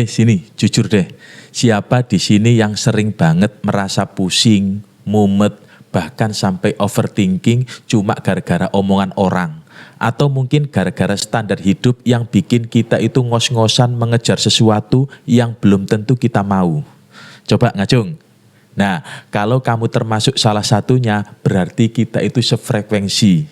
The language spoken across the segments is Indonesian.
Sini, jujur deh. Siapa di sini yang sering banget merasa pusing, mumet, bahkan sampai overthinking cuma gara-gara omongan orang? Atau mungkin gara-gara standar hidup yang bikin kita itu ngos-ngosan mengejar sesuatu yang belum tentu kita mau? Coba ngacung. Nah, kalau kamu termasuk salah satunya, berarti kita itu sefrekuensi.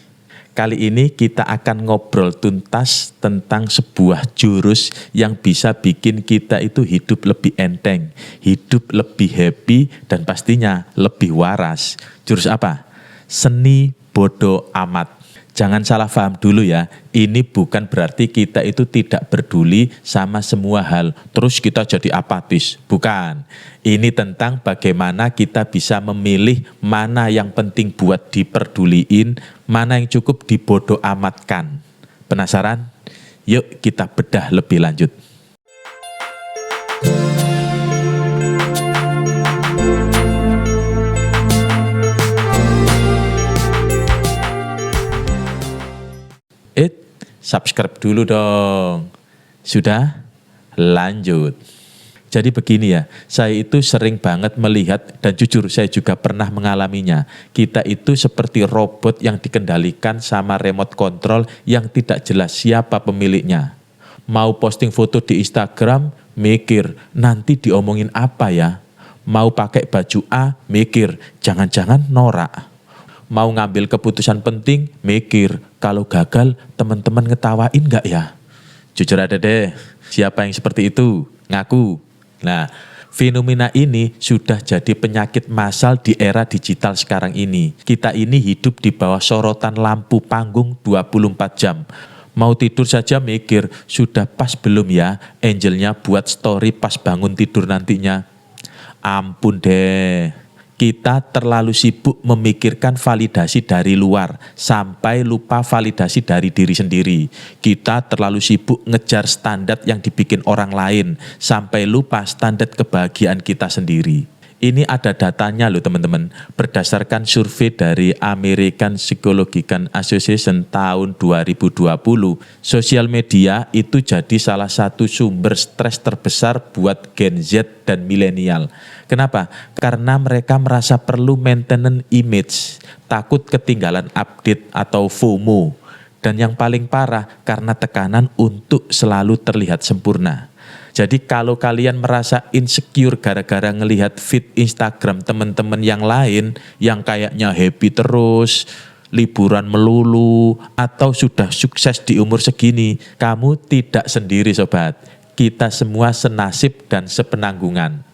Kali ini kita akan ngobrol tuntas tentang sebuah jurus yang bisa bikin kita itu hidup lebih enteng, hidup lebih happy, dan pastinya lebih waras. Jurus apa? Seni bodo amat. Jangan salah paham dulu ya, ini bukan berarti kita itu tidak peduli sama semua hal, terus kita jadi apatis. Bukan, ini tentang bagaimana kita bisa memilih mana yang penting buat diperduliin, mana yang cukup dibodo amatkan. Penasaran? Yuk kita bedah lebih lanjut. Subscribe dulu dong. Sudah? Lanjut. Jadi begini ya, saya itu sering banget melihat dan jujur saya juga pernah mengalaminya. Kita itu seperti robot yang dikendalikan sama remote control yang tidak jelas siapa pemiliknya. Mau posting foto di Instagram, mikir nanti diomongin apa ya. Mau pakai baju A, mikir jangan-jangan norak. Mau ngambil keputusan penting, mikir, kalau gagal teman-teman ngetawain gak ya? Jujur ada deh, siapa yang seperti itu? Ngaku. Nah, fenomena ini sudah jadi penyakit massal di era digital sekarang ini. Kita ini hidup di bawah sorotan lampu panggung 24 jam. Mau tidur saja mikir, sudah pas belum ya angelnya buat story pas bangun tidur nantinya? Ampun deh. Kita terlalu sibuk memikirkan validasi dari luar sampai lupa validasi dari diri sendiri. Kita terlalu sibuk ngejar standar yang dibikin orang lain sampai lupa standar kebahagiaan kita sendiri. Ini ada datanya loh teman-teman. Berdasarkan survei dari American Psychological Association tahun 2020, sosial media itu jadi salah satu sumber stres terbesar buat Gen Z dan milenial. Kenapa? Karena mereka merasa perlu maintenance image, takut ketinggalan update atau FOMO. Dan yang paling parah karena tekanan untuk selalu terlihat sempurna. Jadi kalau kalian merasa insecure gara-gara ngelihat feed Instagram teman-teman yang lain yang kayaknya happy terus, liburan melulu, atau sudah sukses di umur segini, kamu tidak sendiri sobat. Kita semua senasib dan sepenanggungan.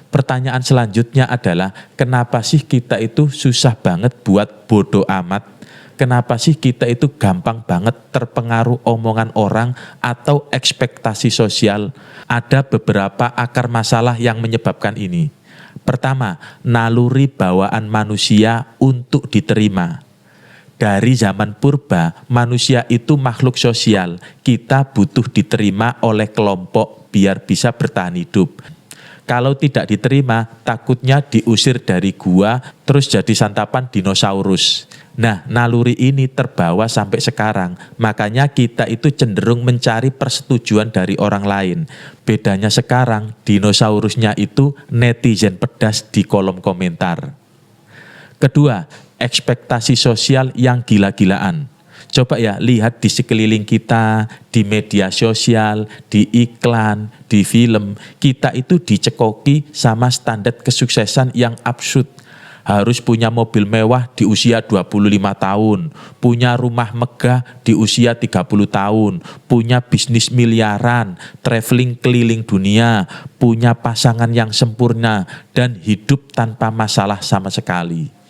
Pertanyaan selanjutnya adalah, kenapa sih kita itu susah banget buat bodo amat? Kenapa sih kita itu gampang banget terpengaruh omongan orang atau ekspektasi sosial? Ada beberapa akar masalah yang menyebabkan ini. Pertama, naluri bawaan manusia untuk diterima. Dari zaman purba, manusia itu makhluk sosial. Kita butuh diterima oleh kelompok biar bisa bertahan hidup. Kalau tidak diterima, takutnya diusir dari gua, terus jadi santapan dinosaurus. Nah, naluri ini terbawa sampai sekarang. Makanya kita itu cenderung mencari persetujuan dari orang lain. Bedanya sekarang, dinosaurusnya itu netizen pedas di kolom komentar. Kedua, ekspektasi sosial yang gila-gilaan. Coba ya, lihat di sekeliling kita, di media sosial, di iklan, di film. Kita itu dicekoki sama standar kesuksesan yang absurd. Harus punya mobil mewah di usia 25 tahun, punya rumah megah di usia 30 tahun, punya bisnis miliaran, traveling keliling dunia, punya pasangan yang sempurna, dan hidup tanpa masalah sama sekali.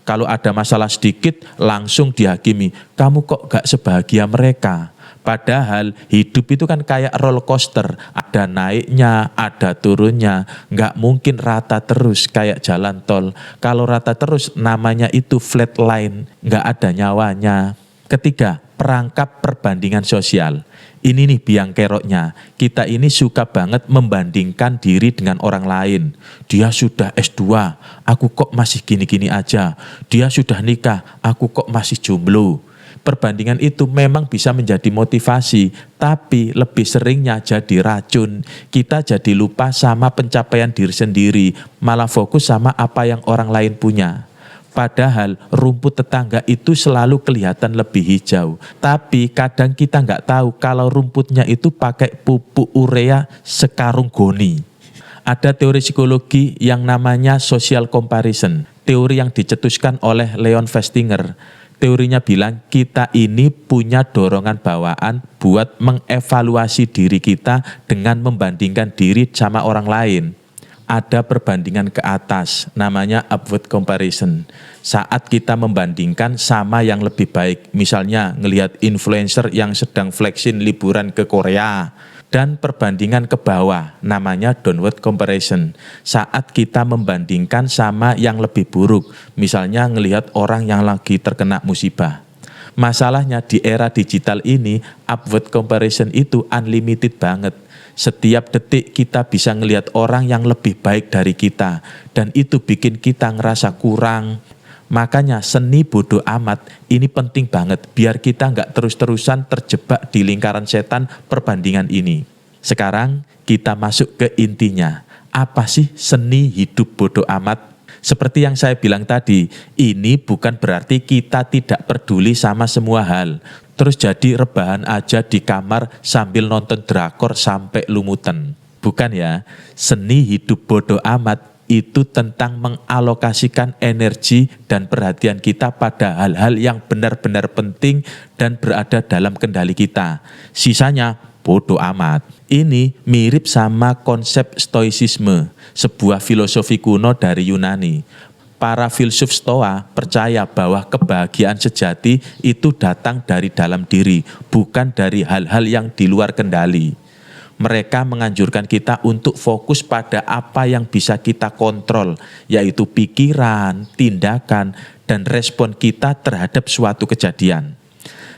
Kalau ada masalah sedikit, langsung dihakimi, kamu kok gak sebahagia mereka? Padahal hidup itu kan kayak roller coaster, ada naiknya, ada turunnya, gak mungkin rata terus kayak jalan tol. Kalau rata terus namanya itu flat line, gak ada nyawanya. Ketiga, perangkap perbandingan sosial. Ini nih biang keroknya, kita ini suka banget membandingkan diri dengan orang lain. Dia sudah S2, aku kok masih gini-gini aja. Dia sudah nikah, aku kok masih jomblo. Perbandingan itu memang bisa menjadi motivasi, tapi lebih seringnya jadi racun. Kita jadi lupa sama pencapaian diri sendiri, malah fokus sama apa yang orang lain punya. Padahal rumput tetangga itu selalu kelihatan lebih hijau. Tapi kadang kita nggak tahu kalau rumputnya itu pakai pupuk urea sekarung goni. Ada teori psikologi yang namanya social comparison. Teori yang dicetuskan oleh Leon Festinger. Teorinya bilang kita ini punya dorongan bawaan buat mengevaluasi diri kita dengan membandingkan diri sama orang lain. Ada perbandingan ke atas, namanya upward comparison. Saat kita membandingkan sama yang lebih baik, misalnya ngelihat influencer yang sedang flexing liburan ke Korea. Dan perbandingan ke bawah, namanya downward comparison. Saat kita membandingkan sama yang lebih buruk, misalnya ngelihat orang yang lagi terkena musibah. Masalahnya di era digital ini, upward comparison itu unlimited banget. Setiap detik kita bisa ngelihat orang yang lebih baik dari kita. Dan itu bikin kita ngerasa kurang. Makanya seni bodoh amat ini penting banget. Biar kita nggak terus-terusan terjebak di lingkaran setan perbandingan ini. Sekarang kita masuk ke intinya. Apa sih seni hidup bodoh amat? Seperti yang saya bilang tadi, ini bukan berarti kita tidak peduli sama semua hal. Terus jadi rebahan aja di kamar sambil nonton drakor sampai lumutan. Bukan ya, seni hidup bodoh amat itu tentang mengalokasikan energi dan perhatian kita pada hal-hal yang benar-benar penting dan berada dalam kendali kita. Sisanya bodoh amat. Ini mirip sama konsep stoicisme, sebuah filosofi kuno dari Yunani. Para filsuf Stoa percaya bahwa kebahagiaan sejati itu datang dari dalam diri, bukan dari hal-hal yang di luar kendali. Mereka menganjurkan kita untuk fokus pada apa yang bisa kita kontrol, yaitu pikiran, tindakan, dan respon kita terhadap suatu kejadian.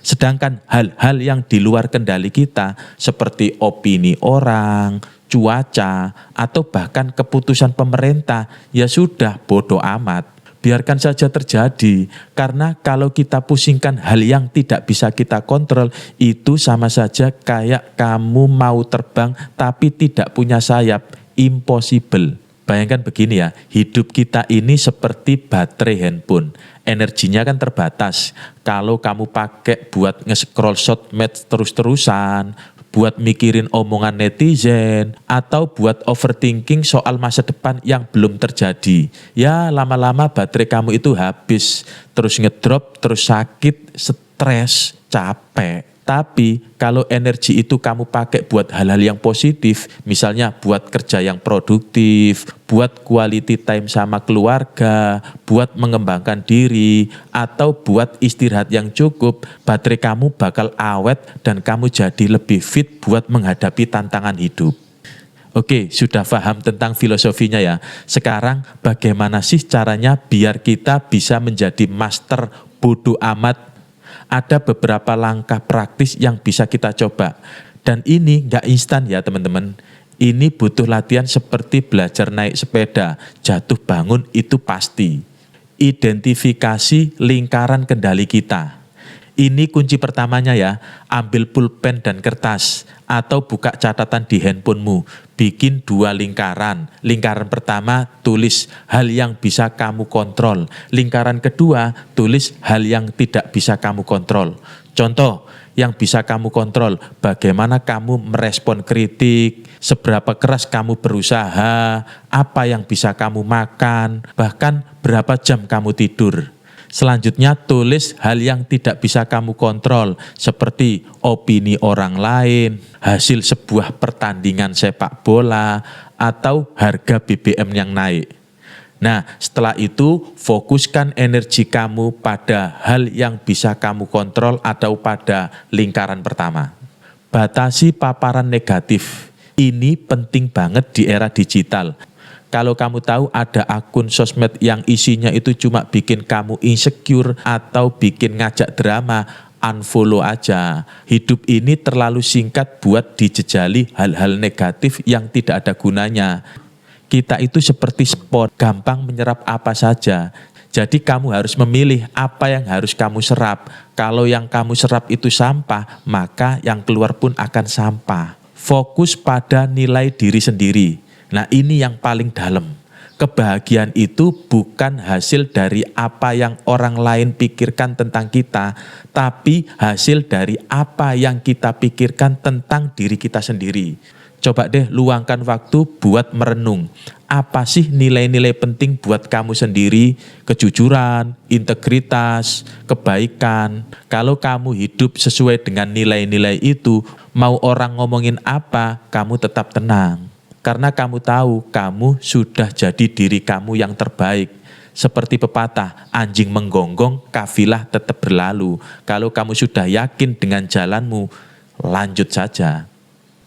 Sedangkan hal-hal yang di luar kendali kita, seperti opini orang, cuaca, atau bahkan keputusan pemerintah, ya sudah bodoh amat. Biarkan saja terjadi, karena kalau kita pusingkan hal yang tidak bisa kita kontrol, itu sama saja kayak kamu mau terbang tapi tidak punya sayap, impossible. Bayangkan begini ya, hidup kita ini seperti baterai handphone. Energinya kan terbatas. Kalau kamu pakai buat nge-scroll sosmed terus-terusan, buat mikirin omongan netizen, atau buat overthinking soal masa depan yang belum terjadi. Ya lama-lama baterai kamu itu habis, terus ngedrop, terus sakit, stres, capek. Tapi kalau energi itu kamu pakai buat hal-hal yang positif, misalnya buat kerja yang produktif, buat quality time sama keluarga, buat mengembangkan diri, atau buat istirahat yang cukup, baterai kamu bakal awet dan kamu jadi lebih fit buat menghadapi tantangan hidup. Oke, sudah paham tentang filosofinya ya. Sekarang bagaimana sih caranya biar kita bisa menjadi master bodoh amat? Ada beberapa langkah praktis yang bisa kita coba. Dan ini nggak instan ya teman-teman. Ini butuh latihan seperti belajar naik sepeda. Jatuh bangun itu pasti. Identifikasi lingkaran kendali kita. Ini kunci pertamanya ya, ambil pulpen dan kertas atau buka catatan di handphonemu. Bikin 2 lingkaran. Lingkaran pertama tulis hal yang bisa kamu kontrol. Lingkaran kedua tulis hal yang tidak bisa kamu kontrol. Contoh, yang bisa kamu kontrol, bagaimana kamu merespon kritik, seberapa keras kamu berusaha, apa yang bisa kamu makan, bahkan berapa jam kamu tidur. Selanjutnya tulis hal yang tidak bisa kamu kontrol seperti opini orang lain, hasil sebuah pertandingan sepak bola, atau harga BBM yang naik. Nah, setelah itu fokuskan energi kamu pada hal yang bisa kamu kontrol atau pada lingkaran pertama. Batasi paparan negatif. Ini penting banget di era digital. Kalau kamu tahu ada akun sosmed yang isinya itu cuma bikin kamu insecure atau bikin ngajak drama, unfollow aja. Hidup ini terlalu singkat buat dijejali hal-hal negatif yang tidak ada gunanya. Kita itu seperti sport, gampang menyerap apa saja. Jadi kamu harus memilih apa yang harus kamu serap. Kalau yang kamu serap itu sampah, maka yang keluar pun akan sampah. Fokus pada nilai diri sendiri. Nah, ini yang paling dalam. Kebahagiaan itu bukan hasil dari apa yang orang lain pikirkan tentang kita, tapi hasil dari apa yang kita pikirkan tentang diri kita sendiri. Coba deh luangkan waktu buat merenung. Apa sih nilai-nilai penting buat kamu sendiri? Kejujuran, integritas, kebaikan. Kalau kamu hidup sesuai dengan nilai-nilai itu, mau orang ngomongin apa, kamu tetap tenang. Karena kamu tahu, kamu sudah jadi diri kamu yang terbaik. Seperti pepatah, anjing menggonggong, kafilah tetap berlalu. Kalau kamu sudah yakin dengan jalanmu, lanjut saja.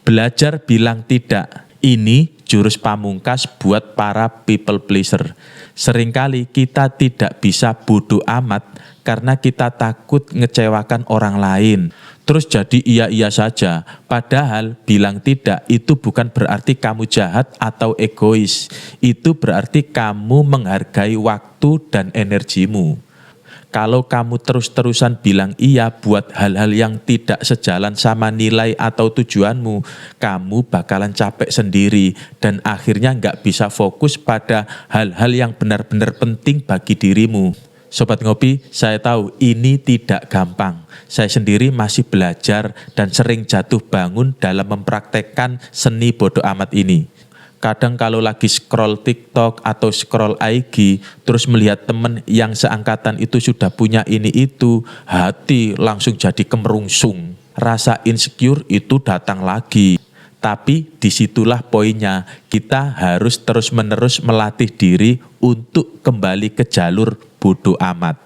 Belajar bilang tidak. Ini jurus pamungkas buat para people pleaser. Seringkali kita tidak bisa bodoh amat karena kita takut ngecewakan orang lain. Terus jadi iya-iya saja. Padahal bilang tidak itu bukan berarti kamu jahat atau egois. Itu berarti kamu menghargai waktu dan energimu. Kalau kamu terus-terusan bilang iya buat hal-hal yang tidak sejalan sama nilai atau tujuanmu, kamu bakalan capek sendiri dan akhirnya nggak bisa fokus pada hal-hal yang benar-benar penting bagi dirimu. Sobat Ngopi, saya tahu ini tidak gampang. Saya sendiri masih belajar dan sering jatuh bangun dalam mempraktekkan seni bodo amat ini. Kadang kalau lagi scroll TikTok atau scroll IG, terus melihat teman yang seangkatan itu sudah punya ini itu, hati langsung jadi kemerungsung. Rasa insecure itu datang lagi. Tapi disitulah poinnya, kita harus terus-menerus melatih diri untuk kembali ke jalur bodo amat.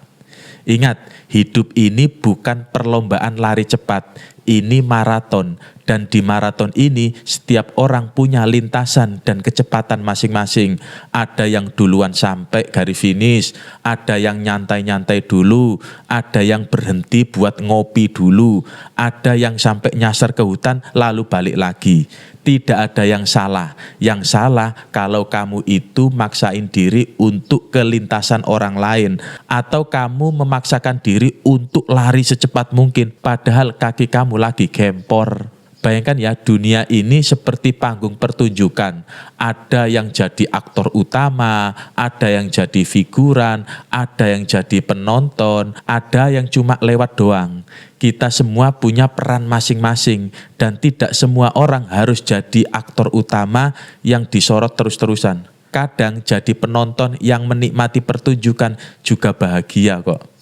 Ingat, hidup ini bukan perlombaan lari cepat, ini maraton. Dan di maraton ini setiap orang punya lintasan dan kecepatan masing-masing. Ada yang duluan sampai garis finish, ada yang nyantai-nyantai dulu, ada yang berhenti buat ngopi dulu, ada yang sampai nyasar ke hutan lalu balik lagi. Tidak ada yang salah. Yang salah kalau kamu itu maksain diri untuk ke lintasan orang lain. Atau kamu memaksakan diri untuk lari secepat mungkin. Padahal kaki kamu lagi gempor. Bayangkan ya, dunia ini seperti panggung pertunjukan. Ada yang jadi aktor utama, ada yang jadi figuran, ada yang jadi penonton, ada yang cuma lewat doang. Kita semua punya peran masing-masing dan tidak semua orang harus jadi aktor utama yang disorot terus-terusan. Kadang jadi penonton yang menikmati pertunjukan juga bahagia kok.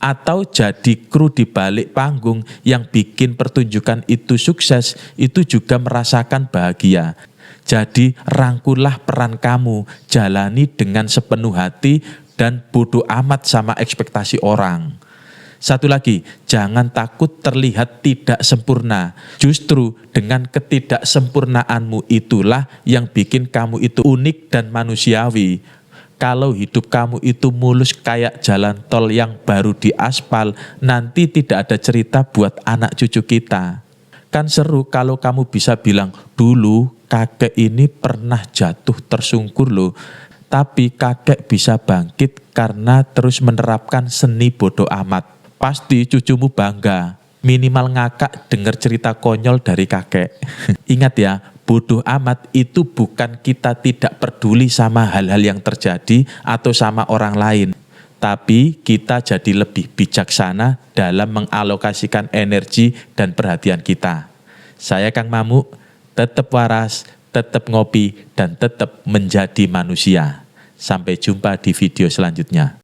Atau jadi kru di balik panggung yang bikin pertunjukan itu sukses, itu juga merasakan bahagia. Jadi rangkullah peran kamu, jalani dengan sepenuh hati dan bodo amat sama ekspektasi orang. Satu lagi, jangan takut terlihat tidak sempurna. Justru dengan ketidaksempurnaanmu itulah yang bikin kamu itu unik dan manusiawi. Kalau hidup kamu itu mulus kayak jalan tol yang baru diaspal, nanti tidak ada cerita buat anak cucu kita. Kan seru kalau kamu bisa bilang, dulu kakek ini pernah jatuh tersungkur loh, tapi kakek bisa bangkit karena terus menerapkan seni bodo amat. Pasti cucumu bangga, minimal ngakak dengar cerita konyol dari kakek. Ingat ya, bodoh amat itu bukan kita tidak peduli sama hal-hal yang terjadi atau sama orang lain. Tapi kita jadi lebih bijaksana dalam mengalokasikan energi dan perhatian kita. Saya Kang Mamuk, tetap waras, tetap ngopi, dan tetap menjadi manusia. Sampai jumpa di video selanjutnya.